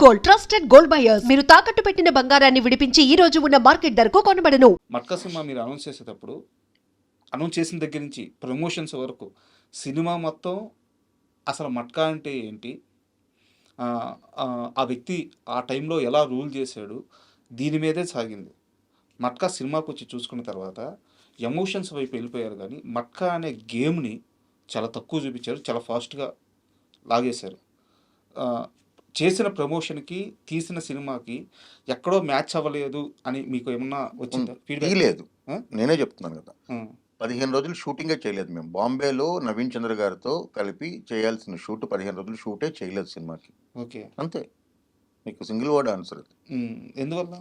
Gold, trusted gold buyers. మీరు తాకట్టు పెట్టిన బంగారాన్ని విడిపించి ఈ రోజు ఉన్న మార్కెట్ ధరకు కొనబడను. మట్కా సినిమా మీరు అనౌన్స్ చేసేటప్పుడు అనౌన్స్ చేసిన దగ్గర నుంచి ప్రమోషన్స్ వరకు సినిమా మొత్తం అసలు మట్కా అంటే ఏంటి, ఆ, ఆ వ్యక్తి ఆ టైంలో ఎలా రూల్ చేశాడు, దీని మీదే సాగింది. మట్కా సినిమాకి వచ్చి చూసుకున్న తర్వాత ఎమోషన్స్ వైపు వెళ్ళిపోయారు, కానీ మట్కా అనే గేమ్ని చాలా తక్కువ చూపించారు, చాలా ఫాస్ట్గా లాగేశారు. ఆ, చేసిన ప్రమోషన్కి తీసిన సినిమాకి ఎక్కడో మ్యాచ్ అవ్వలేదు అని మీకు ఏమన్నా వచ్చిందా ఫీడ్బ్యాక్? తీయలేదు. నేనే చెప్తున్నాను కదా, 15 రోజులు షూటింగే చేయలేదు మేము. బాంబేలో నవీన్ చంద్ర గారితో కలిపి చేయాల్సిన షూట్ 15 రోజులు షూటే చేయలేదు సినిమాకి. ఓకే, అంతే. మీకు సింగిల్ వర్డ్ ఆన్సర్ అది. ఎందువల్ల?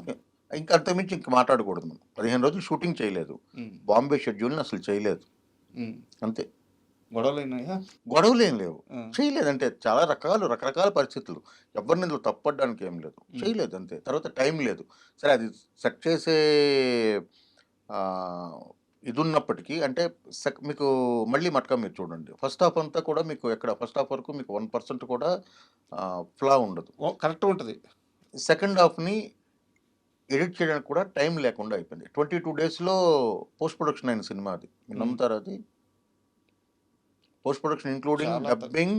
ఇంకా అంతకుమించి ఇంక మాట్లాడకూడదు. మనం 15 రోజులు షూటింగ్ చేయలేదు, బాంబే షెడ్యూల్ని అసలు చేయలేదు, అంతే. గొడవలైనాయా? గొడవలు ఏం లేవు, చేయలేదంటే చాలా రకరకాల పరిస్థితులు, ఎవరిని ఇందులో తప్పడానికి ఏం లేదు, చేయలేదు అంతే. తర్వాత టైం లేదు. సరే, అది సెట్ చేసే ఇది ఉన్నప్పటికీ అంటే మీకు మళ్ళీ మట్కా మీరు చూడండి, ఫస్ట్ హాఫ్ అంతా కూడా మీకు ఎక్కడ ఫస్ట్ హాఫ్ వరకు మీకు 1% కూడా ఫ్లా ఉండదు, కరెక్ట్ ఉంటుంది. సెకండ్ హాఫ్ని ఎడిట్ చేయడానికి కూడా టైం లేకుండా అయిపోయింది. 22 డేస్లో పోస్ట్ ప్రొడక్షన్ అయిన సినిమా అది. మీరు నమ్ముతారా? అది post production including dubbing,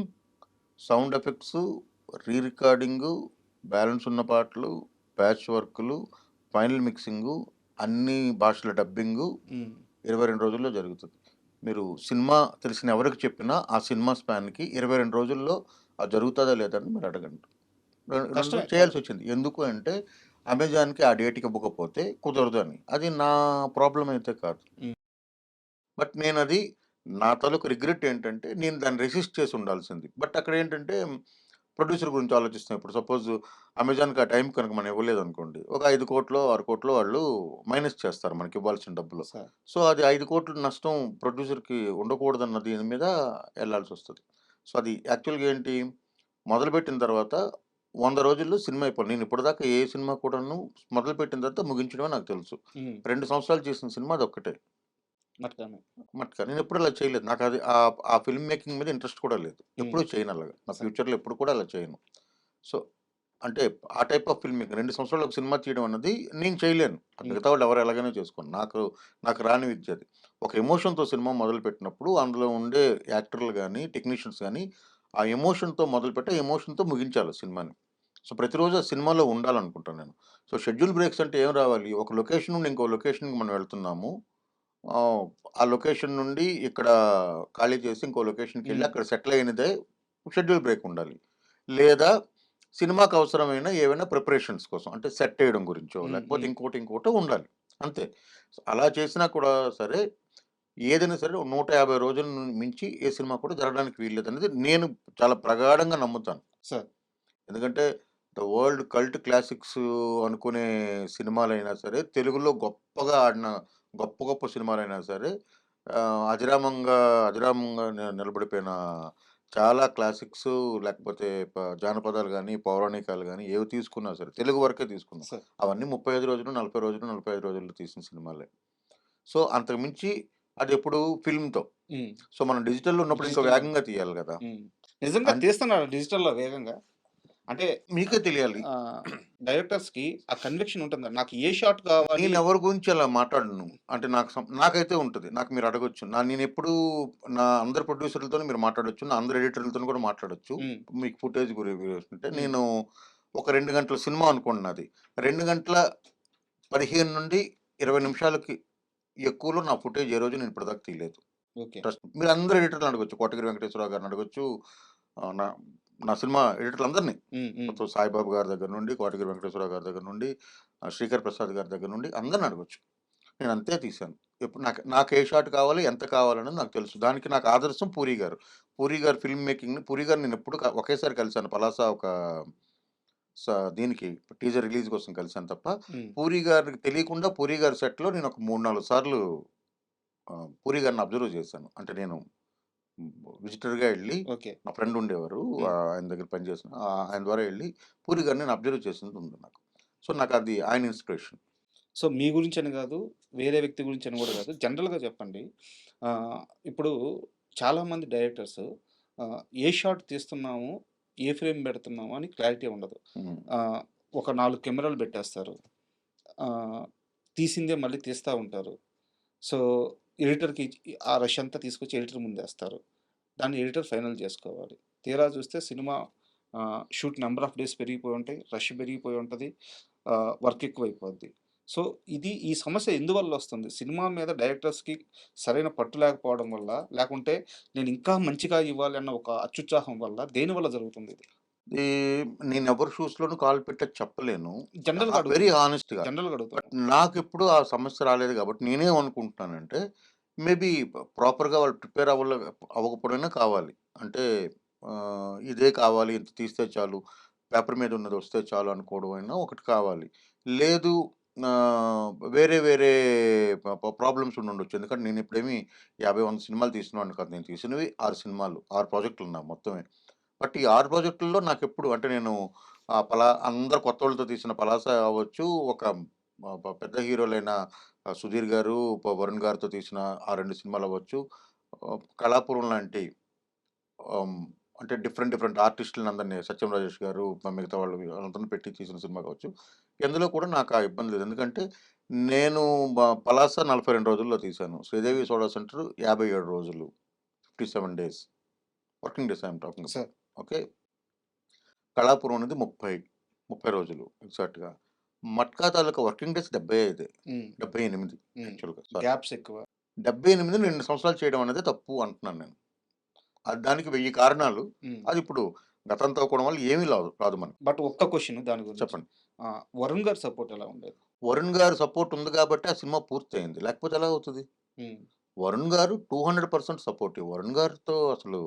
sound effects, re recording, balance ఉన్న పాటలు, ప్యాచ్ వర్క్లు, ఫైనల్ మిక్సింగు, అన్ని భాషల డబ్బింగు 22 రోజుల్లో జరుగుతుంది. మీరు సినిమా తెలిసిన ఎవరికి చెప్పినా ఆ సినిమా స్పాన్కి 22 రోజుల్లో అది జరుగుతుందా లేదని మీరు అడగండి. చేయాల్సి వచ్చింది. ఎందుకు అంటే అమెజాన్కి ఆ డేట్కి ఇవ్వకపోతే కుదరదు అని. అది నా ప్రాబ్లం అయితే కాదు. బట్ నేను అది నా తాలూకు రిగ్రెట్ ఏంటంటే నేను దాన్ని రెసిస్ట్ చేసి ఉండాల్సింది. బట్ అక్కడ ఏంటంటే ప్రొడ్యూసర్ గురించి ఆలోచిస్తున్నాం. ఇప్పుడు సపోజ్ అమెజాన్కి ఆ టైం కనుక మనం ఇవ్వలేదు అనుకోండి, ఒక 5 కోట్లో 6 కోట్లో వాళ్ళు మైనస్ చేస్తారు మనకి ఇవ్వాల్సిన డబ్బులు. సో అది 5 కోట్ల నష్టం ప్రొడ్యూసర్కి ఉండకూడదన్న దీని మీద వెళ్ళాల్సి వస్తుంది. సో అది యాక్చువల్గా ఏంటి, మొదలుపెట్టిన తర్వాత 100 రోజుల్లో సినిమా అయిపోయింది. నేను ఇప్పటిదాకా ఏ సినిమా కూడాను మొదలుపెట్టిన తర్వాత ముగించడమే నాకు తెలుసు. 2 సంవత్సరాలు చేసిన సినిమా అది ఒక్కటే, మట్కా. నేను ఎప్పుడు అలా చేయలేదు. నాకు అది ఆ ఫిల్మ్ మేకింగ్ మీద ఇంట్రెస్ట్ కూడా లేదు, ఎప్పుడూ చేయను అలాగా. నా ఫ్యూచర్లో ఎప్పుడు కూడా అలా చేయను. సో అంటే ఆ టైప్ ఆఫ్ ఫిల్మ్ మేకింగ్ 2 సంవత్సరాలు ఒక సినిమా తీయడం అన్నది నేను చేయలేను. మిగతా వాళ్ళు ఎవరు ఎలాగైనా చేసుకోండి, నాకు రాని విద్య అది. ఒక ఎమోషన్తో సినిమా మొదలుపెట్టినప్పుడు అందులో ఉండే యాక్టర్లు కానీ టెక్నీషియన్స్ కానీ ఆ ఎమోషన్తో మొదలుపెట్టి ఆ ఎమోషన్తో ముగించాలి సినిమాని. సో ప్రతిరోజు ఆ సినిమాలో ఉండాలనుకుంటాను నేను. సో షెడ్యూల్ బ్రేక్స్ అంటే ఏం రావాలి, ఒక లొకేషన్ నుండి ఇంకో లొకేషన్కి మనం వెళ్తున్నాము, ఆ లొకేషన్ నుండి ఇక్కడ ఖాళీ చేసి ఇంకో లొకేషన్కి వెళ్ళి అక్కడ సెటిల్ అయినదే షెడ్యూల్ బ్రేక్ ఉండాలి. లేదా సినిమాకి అవసరమైన ఏవైనా ప్రిపరేషన్స్ కోసం, అంటే సెట్ వేయడం గురించో లేకపోతే ఇంకోటో ఉండాలి, అంతే. అలా చేసినా కూడా సరే, ఏదైనా సరే 150 రోజుల మించి ఏ సినిమా కూడా జరగడానికి వీల్లేదు అనేది నేను చాలా ప్రగాఢంగా నమ్ముతాను సార్. ఎందుకంటే ద వరల్డ్ కల్ట్ క్లాసిక్స్ అనుకునే సినిమాలైనా సరే, తెలుగులో గొప్పగా ఆడిన గొప్ప సినిమాలైనా సరే, అజరామంగా నిలబడిపోయిన చాలా క్లాసిక్స్, లేకపోతే జానపదాలు కానీ పౌరాణికాలు కానీ ఏవి తీసుకున్నా సరే తెలుగు వరకే తీసుకున్నాం. అవన్నీ 35 రోజులు 40 రోజులు 45 రోజుల్లో తీసిన సినిమాలే. సో అంతకుమించి అది ఎప్పుడు ఫిల్మ్తో. సో మనం డిజిటల్లో ఉన్నప్పుడు ఇంకా వేగంగా తీయాలి కదా. నిజంగా తీస్తున్నారు డిజిటల్లో వేగంగా, అంటే మీకే తెలియాలి. డైరెక్టర్స్కి ఆ కన్విక్షన్ ఉంటుంది, నాకు ఏ షాట్ కావాలి. నేను ఎవరి గురించి అలా మాట్లాడను, అంటే నాకైతే ఉంటుంది. నాకు మీరు అడగొచ్చు, నేను ఎప్పుడు నా అందరు ప్రొడ్యూసర్లతో మీరు మాట్లాడొచ్చు, నా అందరు ఎడిటర్లతో కూడా మాట్లాడొచ్చు. మీకు ఫుటేజ్ గురించి అంటే నేను ఒక 2 గంటల సినిమా అనుకోండి నాది, 2 గంటల 15 నుండి 20 నిమిషాలకి ఎక్కువలో నా ఫుటేజ్ ఏ రోజు నేను ఇప్పటిదాకా తీయలేదు. మీరు అందరు ఎడిటర్లు అడగొచ్చు, కోటగిరి వెంకటేశ్వరరావు గారిని అడగొచ్చు, నా సినిమా ఎడిటర్లు అందరినీ, సాయిబాబు గారి దగ్గర నుండి, కోటగిరి వెంకటేశ్వరరావు గారి దగ్గర నుండి, శ్రీకర్ ప్రసాద్ గారి దగ్గర నుండి అందరిని అడగొచ్చు. నేను అంతే తీశాను. ఎప్పుడు నాకు ఏ షాట్ కావాలి, ఎంత కావాలనేది నాకు తెలుసు. దానికి నాకు ఆదర్శం పూరి గారు ఫిల్మ్ మేకింగ్ని. పూరి గారు నేను ఎప్పుడు ఒకేసారి కలిశాను, పలాస ఒక దీనికి టీజర్ రిలీజ్ కోసం కలిశాను తప్ప, పూరి గారికి తెలియకుండా పూరి గారి సెట్లో నేను ఒక 3-4 సార్లు పూరి గారిని అబ్జర్వ్ చేశాను. అంటే నేను విజిటర్గా వెళ్ళి, నా ఫ్రెండ్ ఉండేవారు ఆయన దగ్గర పనిచేసిన, ఆయన ద్వారా వెళ్ళి పూరి గారిని నేను అబ్జర్వ్ చేసింది ఉంది నాకు. సో నాకు అది ఆయన ఇన్స్పిరేషన్. సో మీ గురించి అని కాదు, వేరే వ్యక్తి గురించి అని కూడా కాదు, జనరల్గా చెప్పండి. ఇప్పుడు చాలామంది డైరెక్టర్స్ ఏ షాట్ తీస్తున్నాము ఏ ఫ్రేమ్ పెడుతున్నాము అని క్లారిటీ ఉండదు. ఉమ్. ఒక 4 కెమెరాలు పెట్టేస్తారు. తీసిందే మళ్ళీ తీస్తూ ఉంటారు. సో ఎడిటర్కి ఆ రష్ అంతా తీసుకొచ్చి ఎడిటర్ ముందేస్తారు. దాన్ని ఎడిటర్ ఫైనల్ చేసుకోవాలి. తీరా చూస్తే cinema shoot number of days పెరిగిపోయి ఉంటాయి, రష్ పెరిగిపోయి ఉంటుంది, వర్క్ ఎక్కువైపోద్ది. సో ఈ సమస్య ఎందువల్ల వస్తుంది? సినిమా మీద డైరెక్టర్స్కి సరైన పట్టు లేకపోవడం వల్ల, లేకుంటే నేను ఇంకా మంచిగా ఇవ్వాలి అన్న ఒక అత్యుత్సాహం వల్ల, దేనివల్ల జరుగుతుంది ఇది? నేను ఎవరి షూస్లోనూ కాలు పెట్టే చెప్పలేను. జనరల్గా వెరీ అడుగుతాను, హానెస్ట్గా. జనరల్గా బట్ అడుగుతాను. నాకు ఎప్పుడు ఆ సమస్య రాలేదు కాబట్టి నేనేమనుకుంటున్నానంటే మేబీ ప్రాపర్గా వాళ్ళు ప్రిపేర్ అవ్వకపోవడమే కావాలి. అంటే ఇదే కావాలి, ఇంత తీస్తే చాలు, పేపర్ మీద ఉన్నది వస్తే చాలు అనుకోవడం అయినా ఒకటి కావాలి. లేదు వేరే వేరే ప్రాబ్లమ్స్ ఉండొచ్చు. ఎందుకంటే నేను ఇప్పుడేమి 50-100 సినిమాలు తీసినవాడిని కాదు. నేను తీసినవి 6 సినిమాలు, 6 ప్రాజెక్టులు ఉన్నాయి మొత్తమే. బట్ ఈ 6 ప్రాజెక్టుల్లో నాకెప్పుడు అంటే నేను అందరు కొత్తోళ్ళతో తీసిన 'పలాస' అవ్వచ్చు, ఒక పెద్ద హీరోలైన సుధీర్ గారు, వరుణ్ గారితో తీసిన ఆ 2 సినిమాలు అవ్వచ్చు, 'కళాపురం' లాంటి అంటే డిఫరెంట్ ఆర్టిస్టులను అందరినీ, సత్యం రాజేష్ గారు, మిగతా వాళ్ళందరిని పెట్టి తీసిన సినిమా కావచ్చు. ఎందులో కూడా నాకు ఆ ఇబ్బంది లేదు. ఎందుకంటే నేను 'పలాస' 42 రోజుల్లో తీశాను. 'శ్రీదేవి సోడా సెంటర్' 57 రోజులు, 57 days working days I'm talking. Sir okay. 'Kalapuram' అనేది 30 రోజులు ఎగ్జాక్ట్గా. 'మట్కా' తాలూకా వర్కింగ్ డేస్ 75, 78 యాక్చువల్గా. గ్యాప్స్ ఎక్కువ. 78 2 సంవత్సరాలు చేయడం అనేది తప్పు అంటున్నాను నేను. దానికి 1000 కారణాలు. అది ఇప్పుడు గతంతో కూడా వల్ల ఏమీ రాదు మనకి. బట్ ఒక్క క్వశ్చన్ దాని గురించి చెప్పండి. వరుణ్ గారి సపోర్ట్ ఎలా ఉండేది? వరుణ్ గారు సపోర్ట్ ఉంది కాబట్టి ఆ సినిమా పూర్తయింది. లేకపోతే ఎలా అవుతుంది? వరుణ్ గారు 200% సపోర్టివ్. వరుణ్ గారితో అసలు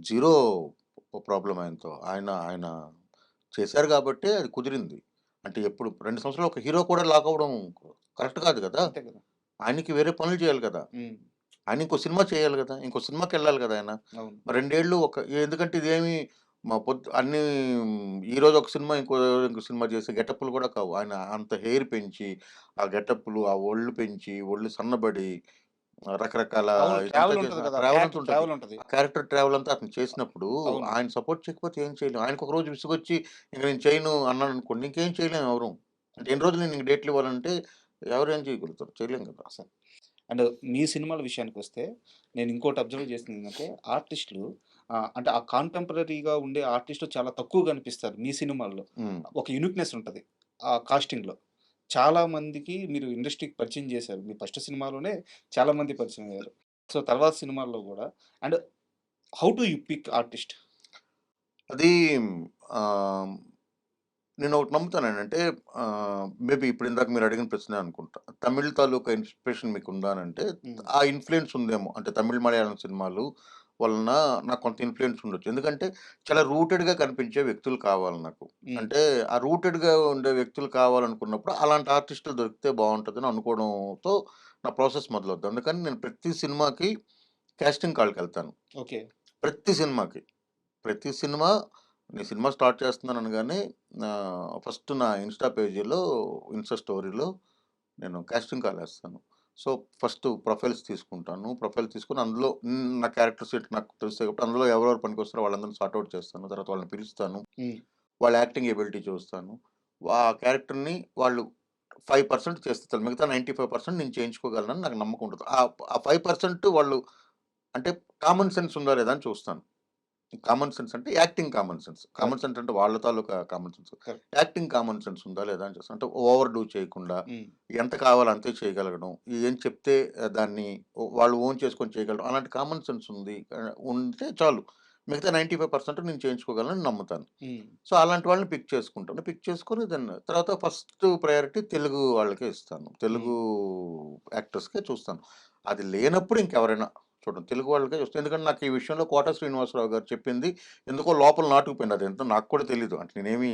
జీరో ప్రాబ్లం ఆయనతో. ఆయన చేశారు కాబట్టి అది కుదిరింది. అంటే ఎప్పుడు 2 సంవత్సరాలు ఒక హీరో కూడా లాక్ అవ్వడం కరెక్ట్ కాదు కదా. అంతే కదా. ఆయనకి వేరే పనులు చేయాలి కదా. ఆయన ఇంకో సినిమా చేయాలి కదా, ఇంకో సినిమాకి వెళ్ళాలి కదా ఆయన. అవును. 2 ఏళ్ళు ఎందుకంటే ఇదేమి అన్ని ఈరోజు ఒక సినిమా, ఇంకో సినిమా చేసే గెటప్లు కూడా కావు. ఆయన అంత హెయిర్ పెంచి, ఆ గెటప్లు, ఆ ఒళ్ళు పెంచి, ఒళ్ళు సన్నబడి, రకరకాల ట్రావెల్ ఉంటుంది. క్యారెక్టర్ ట్రావెల్ అంతా అతను చేసినప్పుడు అవును. ఆయన సపోర్ట్ చేయకపోతే ఏం చేయలేము. ఆయనకు ఒక రోజు విసుగొచ్చి ఇంక నేను చేయను అన్నాను అనుకోండి, ఇంకేం చేయలేము ఎవరు. అంటే ఎన్ని రోజులు నేను డేట్లు ఇవ్వాలంటే ఎవరు ఏం చేయగలుగుతారు? చేయలేం కదా. సార్ అండ్ మీ సినిమాల విషయానికి వస్తే నేను ఇంకోటి అబ్జర్వ్ చేసింది ఏంటంటే ఆర్టిస్టులు అంటే ఆ కాంటెంపరీగా ఉండే ఆర్టిస్టులు చాలా తక్కువ కనిపిస్తారు మీ సినిమాల్లో. ఒక యూనిక్నెస్ ఉంటుంది ఆ కాస్టింగ్లో. చాలా మందికి మీరు ఇండస్ట్రీకి పరిచయం చేశారు. మీ ఫస్ట్ సినిమాలోనే చాలా మంది పరిచయం అయ్యారు. సో తర్వాత సినిమాల్లో కూడా. And how to you pick artist? అది నేను ఒకటి నమ్ముతాను. అంటే మేబీ ఇప్పుడు ఇందాక మీరు అడిగిన ప్రశ్నే అనుకుంటా. తమిళ్ తాలూకా ఇన్స్పిరేషన్ మీకు ఉందా అని అంటే ఆ ఇన్ఫ్లుయెన్స్ ఉందేమో. అంటే తమిళ్ మలయాళం సినిమాలు వలన నాకు కొంత ఇన్ఫ్లుయెన్స్ ఉండొచ్చు. ఎందుకంటే చాలా రూటెడ్గా కనిపించే వ్యక్తులు కావాలి నాకు. అంటే ఆ రూటెడ్గా ఉండే వ్యక్తులు కావాలనుకున్నప్పుడు అలాంటి ఆర్టిస్టులు దొరికితే బాగుంటుందని అనుకోవడంతో నా ప్రాసెస్ మొదలవుతుంది. అందుకని నేను ప్రతి సినిమాకి కాస్టింగ్ కాల్కి వెళ్తాను. ఓకే. ప్రతి సినిమా నేను సినిమా స్టార్ట్ చేస్తున్నాను అనగానే ఫస్ట్ నా ఇన్స్టా పేజీలో, ఇన్స్టా స్టోరీలో నేను కాస్టింగ్ కాల్ వేస్తాను. సో ఫస్ట్ ప్రొఫైల్స్ తీసుకుంటాను. ప్రొఫైల్ తీసుకుని అందులో నా క్యారెక్టర్స్ నాకు తెలుస్తాయి కాబట్టి అందులో ఎవరెవరు పనికి వస్తారో వాళ్ళందరినీ సార్ట్అవుట్ చేస్తాను. తర్వాత వాళ్ళని పిలుస్తాను, వాళ్ళ యాక్టింగ్ ఎబిలిటీ చూస్తాను. ఆ క్యారెక్టర్ని వాళ్ళు 5% చేస్తారు, మిగతా 95% నేను చేయించుకోగలనని నాకు నమ్మకం ఉంటుంది. ఆ 5% వాళ్ళు అంటే కామన్ సెన్స్ ఉందా లేదా అని చూస్తాను. కామన్ సెన్స్ అంటే acting common sense. Common sense అంటే వాళ్ళ తాలూకా common sense. Acting common sense ఉందా లేదా అని చూస్తాను. అంటే ఓవర్ డూ చేయకుండా ఎంత కావాలో అంతే చేయగలగడం, ఏం చెప్తే దాన్ని వాళ్ళు ఓన్ చేసుకొని చేయగలడం, అలాంటి కామన్ సెన్స్ ఉంటే చాలు. మిగతా 95% నేను చేయించుకోగలను నమ్ముతాను. సో అలాంటి వాళ్ళని పిక్ చేసుకుంటాను. పిక్ చేసుకొని తర్వాత ఫస్ట్ ప్రయారిటీ తెలుగు వాళ్ళకే ఇస్తాను. తెలుగు యాక్టర్స్కే చూస్తాను. అది లేనప్పుడు ఇంకెవరైనా చూడండి, తెలుగు వాళ్ళకే చూస్తాను. ఎందుకంటే నాకు ఈ విషయంలో కోట శ్రీనివాసరావు గారు చెప్పింది ఎందుకో లోపల నాటుకుపోయింది. అది ఎంతో నాకు కూడా తెలీదు. అంటే నేనేమి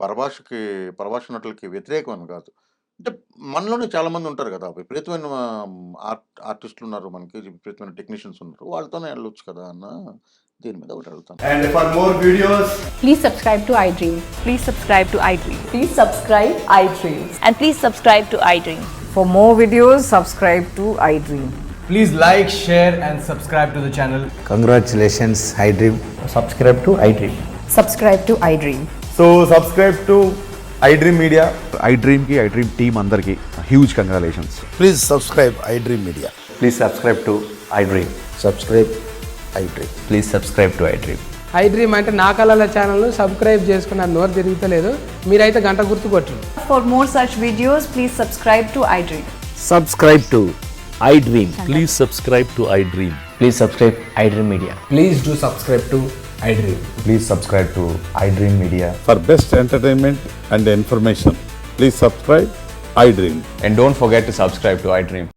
పరభాష నటులకి వ్యతిరేకం కాదు. అంటే మనలోనే చాలామంది ఉంటారు కదా, విపరీతమైన ఆర్టిస్టులు ఉన్నారు, మనకి విపరీతమైన టెక్నీషియన్స్ ఉన్నారు, వాళ్ళతోనే వెళ్ళొచ్చు కదా అన్న దీని మీద ఒకటి వెళ్తాను. And for more videos, please subscribe to iDream. Please subscribe to iDream. Please subscribe iDream. And please subscribe to iDream. For more videos, subscribe to iDream. Please like, share, and subscribe to the channel. Congratulations, iDream. Subscribe to iDream. Subscribe to iDream. So subscribe to iDream Media. iDream की iDream team अंदर की huge congratulations. Please subscribe iDream Media. Please subscribe to iDream. Subscribe iDream. Please subscribe to iDream. iDream అంటే నా కళల ఛానల్ను subscribe చేసుకున్న నోరు తిరుగుతలేదు మీరైతే గంట గుర్తు కొట్టండి. For more such videos, please subscribe to iDream. Subscribe to iDream. Please subscribe to iDream. Please subscribe iDream Media. Please do subscribe to iDream. Please subscribe to iDream Media. For best entertainment and information, please subscribe iDream. And don't forget to subscribe to iDream.